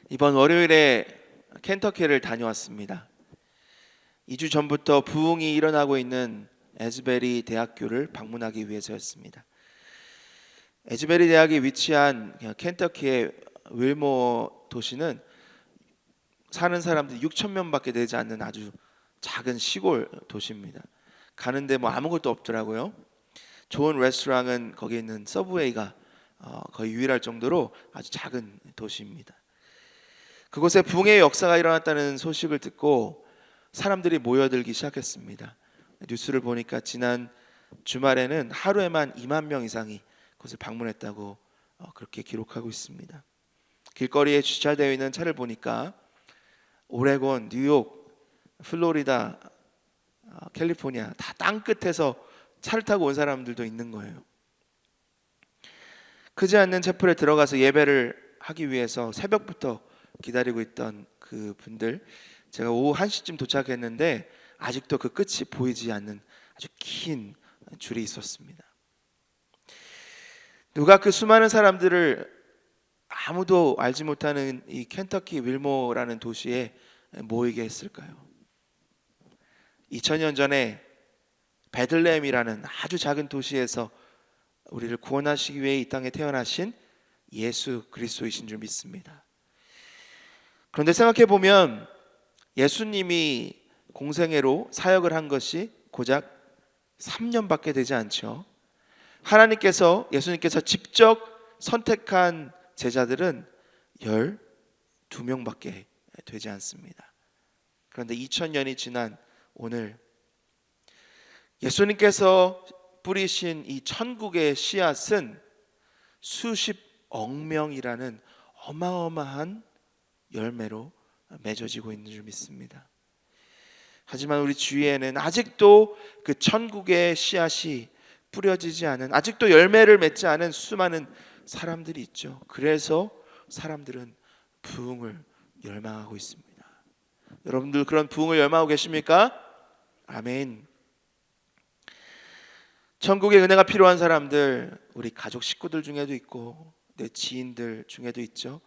이번 월요일에 켄터키를 다녀왔습니다. 2주 전부터 부흥이 일어나고 있는 에즈베리 대학교를 방문하기 위해서였습니다. 에즈베리 대학이 위치한 켄터키의 윌모 도시는 사는 사람들이 6천 명밖에 되지 않는 아주 작은 시골 도시입니다. 가는데 아무것도 없더라고요. 좋은 레스토랑은 거기 있는 서브웨이가 거의 유일할 정도로 아주 작은 도시입니다. 그곳에 붕의 역사가 일어났다는 소식을 듣고 사람들이 모여들기 시작했습니다. 뉴스를 보니까 지난 주말에는 하루에만 2만 명 이상이 그곳을 방문했다고 그렇게 기록하고 있습니다. 길거리에 주차되어 있는 차를 보니까 오레곤, 뉴욕, 플로리다, 캘리포니아 다 땅끝에서 차를 타고 온 사람들도 있는 거예요. 크지 않는 채플에 들어가서 예배를 하기 위해서 새벽부터 기다리고 있던 그 분들, 제가 오후 1시쯤 도착했는데 아직도 그 끝이 보이지 않는 아주 긴 줄이 있었습니다. 누가 그 수많은 사람들을 아무도 알지 못하는 이 켄터키 윌모라는 도시에 모이게 했을까요? 2000년 전에 베들레헴이라는 아주 작은 도시에서 우리를 구원하시기 위해 이 땅에 태어나신 예수 그리스도이신 줄 믿습니다. 그런데 생각해 보면 예수님이 공생애로 사역을 한 것이 고작 3년밖에 되지 않죠. 예수님께서 직접 선택한 제자들은 12명밖에 되지 않습니다. 그런데 2000년이 지난 오늘 예수님께서 뿌리신 이 천국의 씨앗은 수십억 명이라는 어마어마한 열매로 맺어지고 있는 줄 믿습니다. 하지만 우리 주위에는 아직도 그 천국의 씨앗이 뿌려지지 않은, 아직도 열매를 맺지 않은 수많은 사람들이 있죠. 그래서 사람들은 부흥을 열망하고 있습니다. 여러분들 그런 부흥을 열망하고 계십니까? 아멘. 천국의 은혜가 필요한 사람들, 우리 가족 식구들 중에도 있고 내 지인들 중에도 있죠.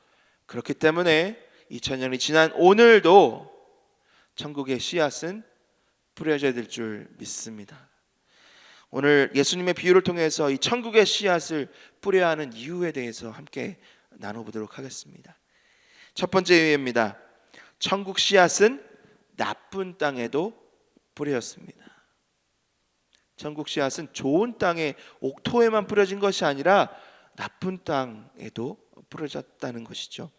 그렇기 때문에 2000년이 지난 오늘도 천국의 씨앗은 뿌려져야 될 줄 믿습니다. 오늘 예수님의 비유를 통해서 이 천국의 씨앗을 뿌려야 하는 이유에 대해서 함께 나눠보도록 하겠습니다. 첫 번째 이유입니다. 천국 씨앗은 나쁜 땅에도 뿌려졌습니다. 천국 씨앗은 좋은 땅에 옥토에만 뿌려진 것이 아니라 나쁜 땅에도 뿌려졌다는 것이죠.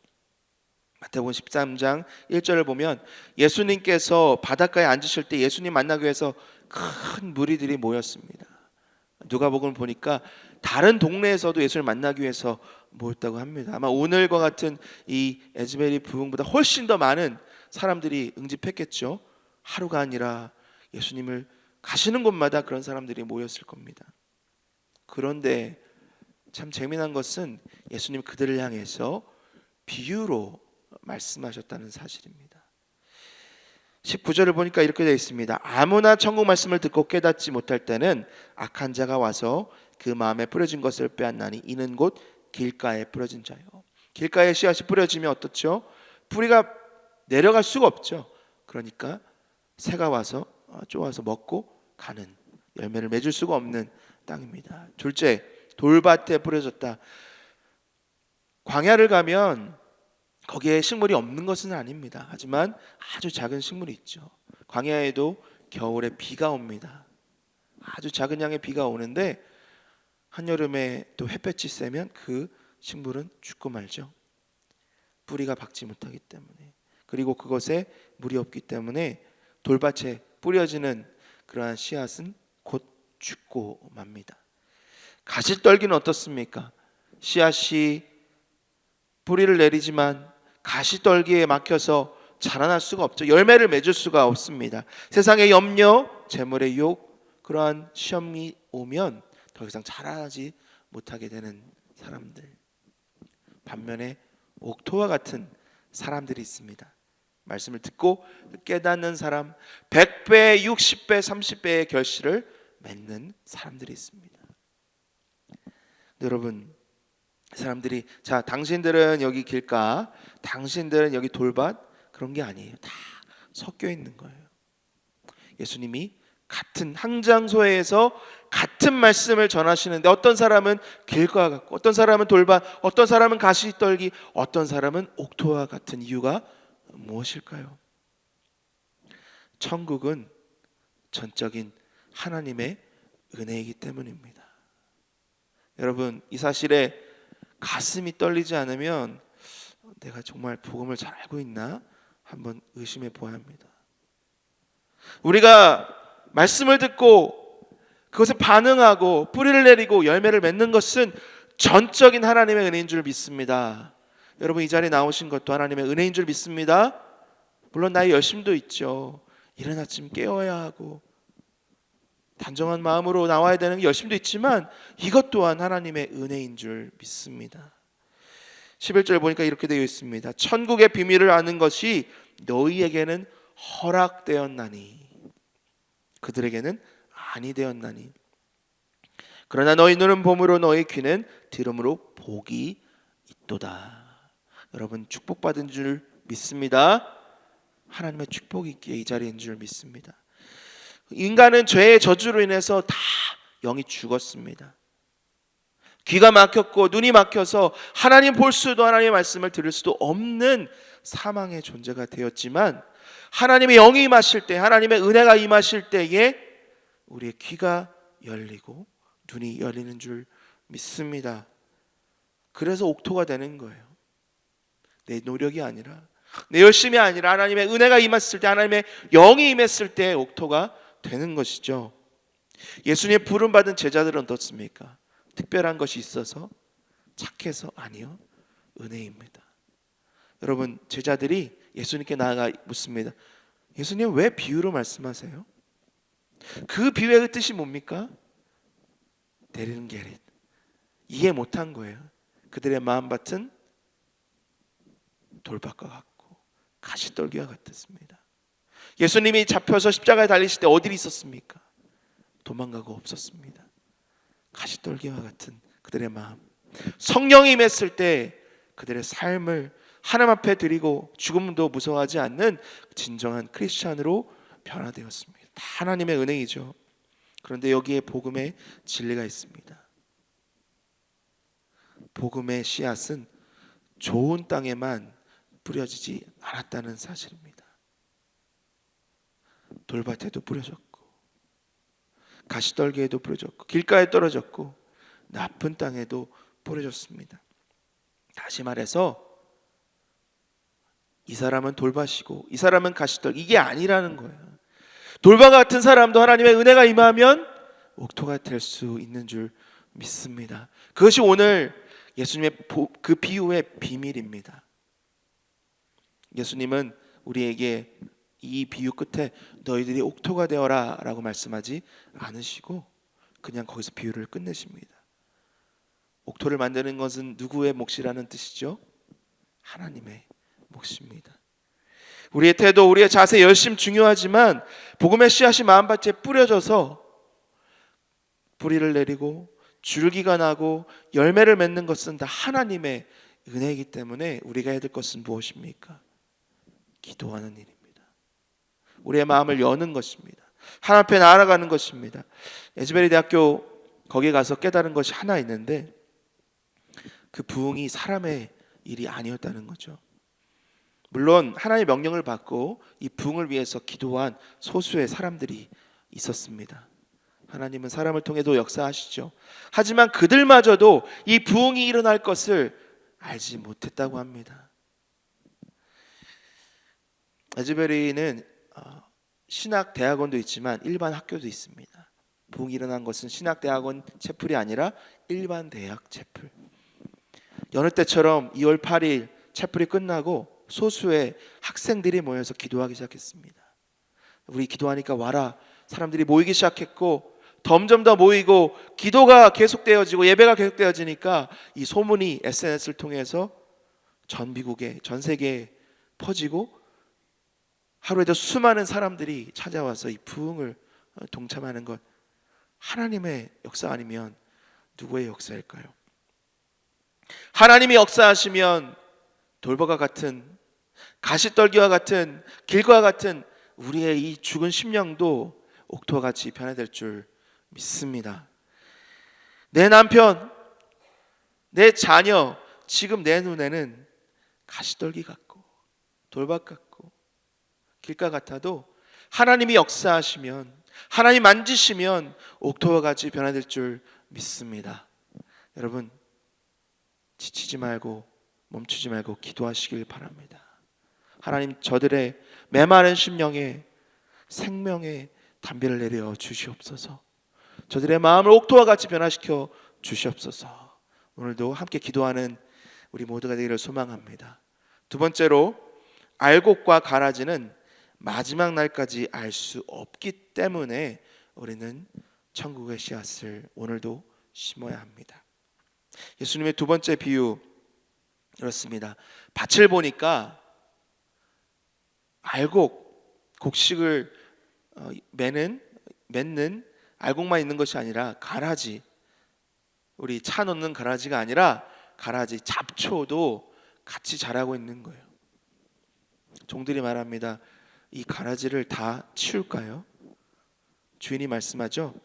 마태복음 13장 1절을 보면 예수님께서 바닷가에 앉으실 때 예수님 만나기 위해서 큰 무리들이 모였습니다. 누가복음을 보니까 다른 동네에서도 예수를 만나기 위해서 모였다고 합니다. 아마 오늘과 같은 이 에즈베리 부흥보다 훨씬 더 많은 사람들이 응집했겠죠. 하루가 아니라 예수님을 가시는 곳마다 그런 사람들이 모였을 겁니다. 그런데 참 재미난 것은 예수님 그들을 향해서 비유로 말씀하셨다는 사실입니다. 19절을 보니까 이렇게 되어 있습니다. 아무나 천국 말씀을 듣고 깨닫지 못할 때는 악한 자가 와서 그 마음에 뿌려진 것을 빼앗나니 이는 곧 길가에 뿌려진 자요. 길가에 씨앗이 뿌려지면 어떻죠? 뿌리가 내려갈 수가 없죠. 그러니까 새가 와서 쪼아서 먹고 가는, 열매를 맺을 수가 없는 땅입니다. 둘째, 돌밭에 뿌려졌다. 광야를 가면 거기에 식물이 없는 것은 아닙니다. 하지만 아주 작은 식물이 있죠. 광야에도 겨울에 비가 옵니다. 아주 작은 양의 비가 오는데 한여름에 또 햇볕이 세면 그 식물은 죽고 말죠. 뿌리가 박지 못하기 때문에, 그리고 그것에 물이 없기 때문에 돌밭에 뿌려지는 그러한 씨앗은 곧 죽고 맙니다. 가시떨기는 어떻습니까? 씨앗이 뿌리를 내리지만 가시떨기에 막혀서 자라날 수가 없죠. 열매를 맺을 수가 없습니다. 세상의 염려, 재물의 유혹, 그러한 시험이 오면 더 이상 자라지 못하게 되는 사람들. 반면에 옥토와 같은 사람들이 있습니다. 말씀을 듣고 깨닫는 사람, 100배, 60배, 30배의 결실을 맺는 사람들이 있습니다. 여러분, 사람들이 자 당신들은 여기 길가, 당신들은 여기 돌밭, 그런 게 아니에요. 다 섞여 있는 거예요. 예수님이 같은 한 장소에서 같은 말씀을 전하시는데 어떤 사람은 길과 같고 어떤 사람은 돌밭, 어떤 사람은 가시떨기, 어떤 사람은 옥토와 같은 이유가 무엇일까요? 천국은 전적인 하나님의 은혜이기 때문입니다. 여러분, 이 사실에 가슴이 떨리지 않으면 내가 정말 복음을 잘 알고 있나 한번 의심해 보아야 합니다. 우리가 말씀을 듣고 그것에 반응하고 뿌리를 내리고 열매를 맺는 것은 전적인 하나님의 은혜인 줄 믿습니다. 여러분, 이 자리에 나오신 것도 하나님의 은혜인 줄 믿습니다. 물론 나의 열심도 있죠. 이른 아침 깨어야 하고 단정한 마음으로 나와야 되는 열심도 있지만 이것 또한 하나님의 은혜인 줄 믿습니다. 11절 보니까 이렇게 되어 있습니다. 천국의 비밀을 아는 것이 너희에게는 허락되었나니 그들에게는 아니 되었나니 그러나 너희 눈은 봄으로 너희 귀는 들음으로 복이 있도다. 여러분, 축복받은 줄 믿습니다. 하나님의 축복이 있기에 이 자리인 줄 믿습니다. 인간은 죄의 저주로 인해서 다 영이 죽었습니다. 귀가 막혔고 눈이 막혀서 하나님 볼 수도 하나님의 말씀을 들을 수도 없는 사망의 존재가 되었지만 하나님의 영이 임하실 때, 하나님의 은혜가 임하실 때에 우리의 귀가 열리고 눈이 열리는 줄 믿습니다. 그래서 옥토가 되는 거예요. 내 노력이 아니라, 내 열심이 아니라 하나님의 은혜가 임했을 때, 하나님의 영이 임했을 때 옥토가 되는 것이죠. 예수님의 부름받은 제자들은 어떻습니까? 특별한 것이 있어서, 착해서? 아니요, 은혜입니다. 여러분, 제자들이 예수님께 나아가 묻습니다. 예수님, 왜 비유로 말씀하세요? 그 비유의 뜻이 뭡니까? 데리는 게릿. 이해 못한 거예요. 그들의 마음밭은 돌밭과 같고 가시떨기와 같았습니다. 예수님이 잡혀서 십자가에 달리실 때 어디 있었습니까? 도망가고 없었습니다. 가시떨기와 같은 그들의 마음. 성령이 임했을 때 그들의 삶을 하나님 앞에 드리고 죽음도 무서워하지 않는 진정한 크리스찬으로 변화되었습니다. 다 하나님의 은혜이죠. 그런데 여기에 복음의 진리가 있습니다. 복음의 씨앗은 좋은 땅에만 뿌려지지 않았다는 사실입니다. 돌밭에도 뿌려졌고 가시떨기에도 뿌려졌고 길가에 떨어졌고 나쁜 땅에도 뿌려졌습니다. 다시 말해서 이 사람은 돌밭이고 이 사람은 가시떨기, 이게 아니라는 거예요. 돌밭 같은 사람도 하나님의 은혜가 임하면 옥토가 될 수 있는 줄 믿습니다. 그것이 오늘 예수님의 그 비유의 비밀입니다. 예수님은 우리에게 이 비유 끝에 너희들이 옥토가 되어라 라고 말씀하지 않으시고 그냥 거기서 비유를 끝내십니다. 옥토를 만드는 것은 누구의 몫이라는 뜻이죠? 하나님의 몫입니다. 우리의 태도, 우리의 자세, 열심 중요하지만 복음의 씨앗이 마음밭에 뿌려져서 뿌리를 내리고 줄기가 나고 열매를 맺는 것은 다 하나님의 은혜이기 때문에 우리가 해야 될 것은 무엇입니까? 기도하는 일입니다. 우리의 마음을 여는 것입니다. 하나님 앞에 나아가는 것입니다. 에즈베리 대학교 거기에 가서 깨달은 것이 하나 있는데 그 부흥이 사람의 일이 아니었다는 거죠. 물론 하나님의 명령을 받고 이 부흥을 위해서 기도한 소수의 사람들이 있었습니다. 하나님은 사람을 통해도 역사하시죠. 하지만 그들마저도 이 부흥이 일어날 것을 알지 못했다고 합니다. 에즈베리는 신학 대학원도 있지만 일반 학교도 있습니다. 부흥이 일어난 것은 신학 대학원 채플이 아니라 일반 대학 채플. 여느 때처럼 2월 8일 채플이 끝나고 소수의 학생들이 모여서 기도하기 시작했습니다. 우리 기도하니까 와라. 사람들이 모이기 시작했고 점점 더 모이고 기도가 계속되어지고 예배가 계속되어지니까 이 소문이 SNS를 통해서 전 미국에, 전 세계에 퍼지고 하루에도 수많은 사람들이 찾아와서 이 부흥을 동참하는 것, 하나님의 역사 아니면 누구의 역사일까요? 하나님이 역사하시면 돌보가 같은, 가시떨기와 같은, 길과 같은 우리의 이 죽은 심령도 옥토와 같이 변화될 줄 믿습니다. 내 남편, 내 자녀, 지금 내 눈에는 가시떨기 같고 돌박 같고 길가 같아도 하나님이 역사하시면, 하나님 만지시면 옥토와 같이 변화될 줄 믿습니다. 여러분, 지치지 말고 멈추지 말고 기도하시길 바랍니다. 하나님, 저들의 메마른 심령에 생명의 담비를 내려 주시옵소서. 저들의 마음을 옥토와 같이 변화시켜 주시옵소서. 오늘도 함께 기도하는 우리 모두가 되기를 소망합니다. 두 번째로, 알곡과 가라지는 마지막 날까지 알 수 없기 때문에 우리는 천국의 씨앗을 오늘도 심어야 합니다. 예수님의 두 번째 비유 이렇습니다. 밭을 보니까 알곡, 곡식을 맺는 알곡만 있는 것이 아니라 가라지, 우리 차 넣는 가라지가 아니라 가라지, 잡초도 같이 자라고 있는 거예요. 종들이 말합니다. 이 가라지를 다 치울까요? 주인이 말씀하죠.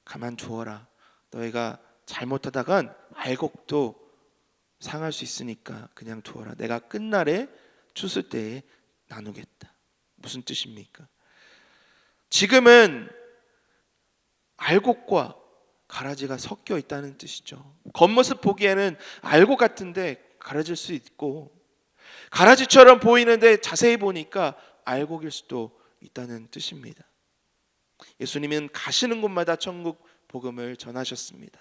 가만두어라. 너희가 잘못하다간 알곡도 상할 수 있으니까 그냥 두어라. 내가 끝날에 추수 때에 나누겠다. 무슨 뜻입니까? 지금은 알곡과 가라지가 섞여 있다는 뜻이죠. 겉모습 보기에는 알곡 같은데 가라질 수 있고, 가라지처럼 보이는데 자세히 보니까 알곡일 수도 있다는 뜻입니다. 예수님은 가시는 곳마다 천국 복음을 전하셨습니다.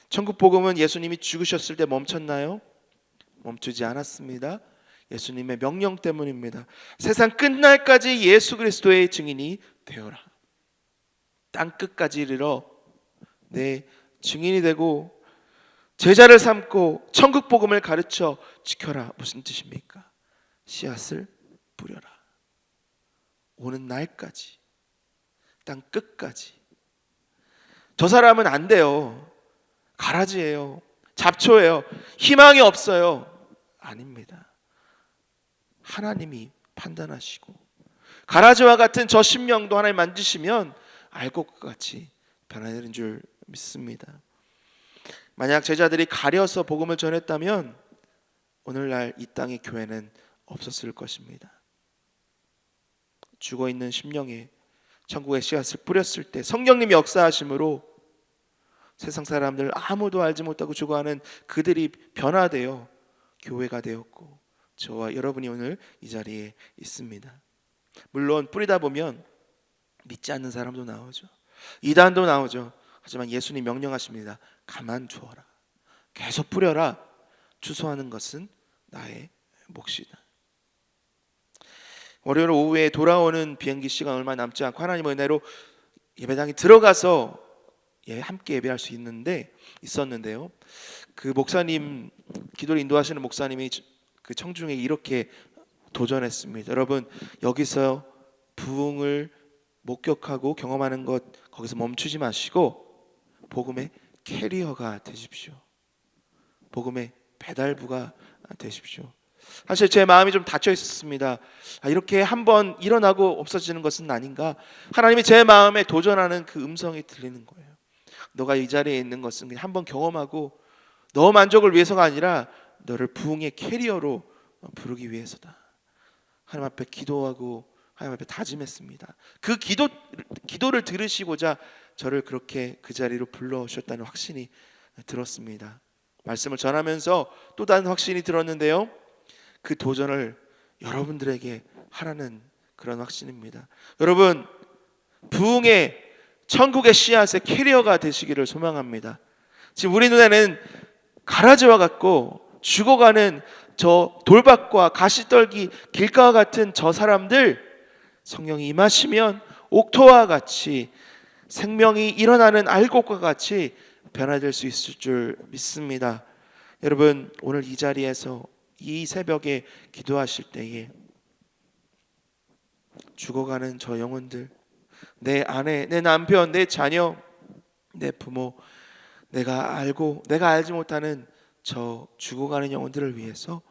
천국 복음은 예수님이 죽으셨을 때 멈췄나요? 멈추지 않았습니다. 예수님의 명령 때문입니다. 세상 끝날까지 예수 그리스도의 증인이 되어라. 땅 끝까지 이르러 내 증인이 되고 제자를 삼고 천국 복음을 가르쳐 지켜라. 무슨 뜻입니까? 씨앗을 뿌려라. 오는 날까지, 땅 끝까지. 저 사람은 안 돼요. 가라지예요. 잡초예요. 희망이 없어요. 아닙니다. 하나님이 판단하시고 가라지와 같은 저 심령도 하나님 만지시면 알곡과 같이 변화되는 줄 믿습니다. 만약 제자들이 가려서 복음을 전했다면 오늘날 이 땅의 교회는 없었을 것입니다. 죽어있는 심령에 천국의 씨앗을 뿌렸을 때 성령님이 역사하심으로 세상 사람들 아무도 알지 못하고 죽어가는 그들이 변화되어 교회가 되었고 저와 여러분이 오늘 이 자리에 있습니다. 물론 뿌리다 보면 믿지 않는 사람도 나오죠. 이단도 나오죠. 하지만 예수님 명령하십니다. 가만두어라. 계속 뿌려라. 추수하는 것은 나의 몫이다. 월요일 오후에 돌아오는 비행기 시간 얼마 남지 않고 하나님의 은혜로 예배당에 들어가서 함께 예배할 수 있었는데요. 그 목사님, 기도를 인도하시는 목사님이 그 청중에 이렇게 도전했습니다. 여러분, 여기서 부흥을 목격하고 경험하는 것 거기서 멈추지 마시고 복음의 캐리어가 되십시오. 복음의 배달부가 되십시오. 사실 제 마음이 좀 닫혀 있었습니다. 이렇게 한번 일어나고 없어지는 것은 아닌가. 하나님이 제 마음에 도전하는 그 음성이 들리는 거예요. 너가 이 자리에 있는 것은 한번 경험하고 너 만족을 위해서가 아니라 너를 부흥의 캐리어로 부르기 위해서다. 하나님 앞에 기도하고 하나님 앞에 다짐했습니다. 그 기도를 들으시고자 저를 그렇게 그 자리로 불러오셨다는 확신이 들었습니다. 말씀을 전하면서 또 다른 확신이 들었는데요. 그 도전을 여러분들에게 하라는 그런 확신입니다. 여러분, 부흥의 천국의 씨앗의 캐리어가 되시기를 소망합니다. 지금 우리 눈에는 가라지와 같고 죽어가는 저 돌밭과 가시떨기 길가와 같은 저 사람들, 성령이 임하시면 옥토와 같이 생명이 일어나는 알곡과 같이 변화될 수 있을 줄 믿습니다. 여러분, 오늘 이 자리에서 이 새벽에 기도하실 때에 죽어가는 저 영혼들, 내 아내, 내 남편, 내 자녀, 내 부모, 내가 알고 내가 알지 못하는 저 죽어가는 영혼들을 위해서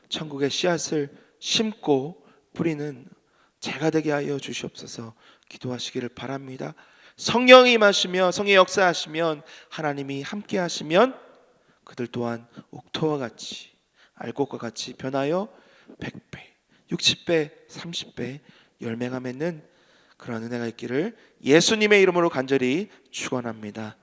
천국의 씨앗을 심고 뿌리는 제가 되게 하여 주시옵소서. 기도하시기를 바랍니다. 성령이 임하시며 성의 역사하시면, 하나님이 함께 하시면 그들 또한 옥토와 같이 알곡과 같이 변하여 100배, 60배, 30배 열매가 맺는 그런 은혜가 있기를 예수님의 이름으로 간절히 축원합니다.